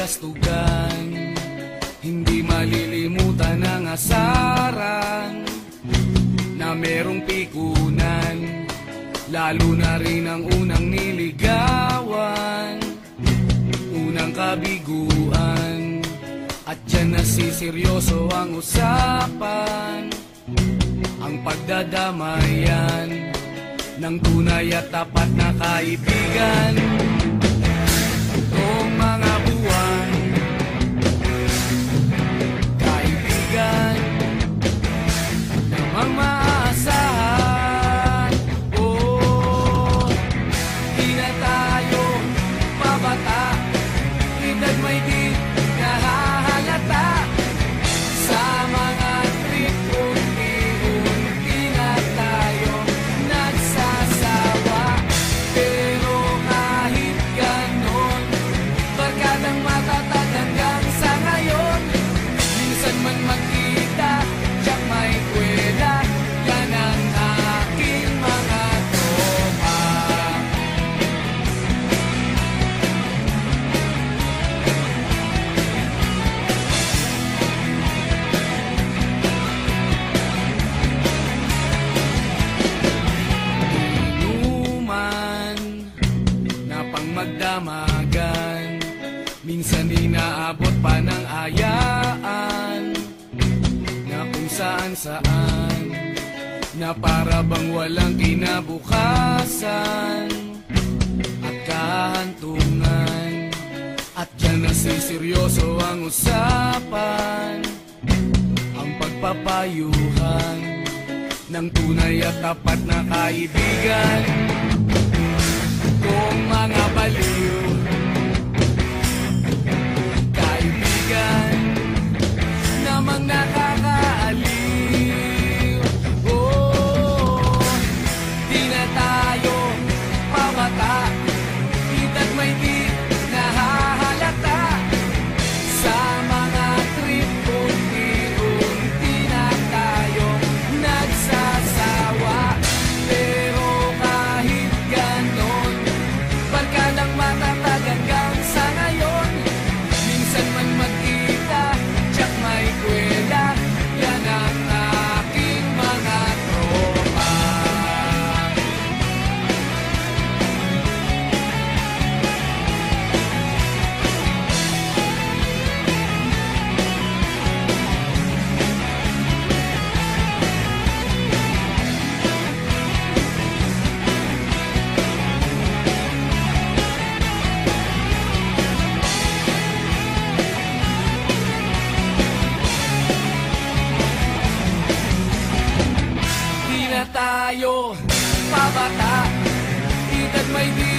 kabastugan, hindi malilimutan ang asaran na merong pikunan, lalo na rin ang unang niligawan, unang kabiguan. At dyan nasiseryoso ang usapan, ang pagdadamayan ng tunay at tapat na kaibigan. Noong mga buwan, kaibigan namang maaasahan. Oh, di na tayo mabata, edad may di nahahalata. Sa mga trip, unti-unti na tayo nagsasawa. Pero kahit ganon, barkadang matatag hanggang sa ngayon. Minsan man magkita, tiyak may kwela, yan ang aking mga tropa. Inuman na pang magdamagan, minsan inaabot pa ng ayaan, na kung saan-saan, na para bang walang kinabukasan at kahantungan. At dyan nasiseryoso ang usapan, ang pagpapayuhan ng tunay at tapat na kaibigan. Kung mga baliw, kaibigan namang nakakaaliw. Oh, di na tayo pabata, edad may di nahahalata. Sa mga trip, unti-unti na tayo nagsasawa. Pero kahit ganon, barkadang matatag hanggang sa ngayon. Minsan man magkita, tiyak may kwela, yan ang aking mga tropa. Di na tayo pabata, edad may di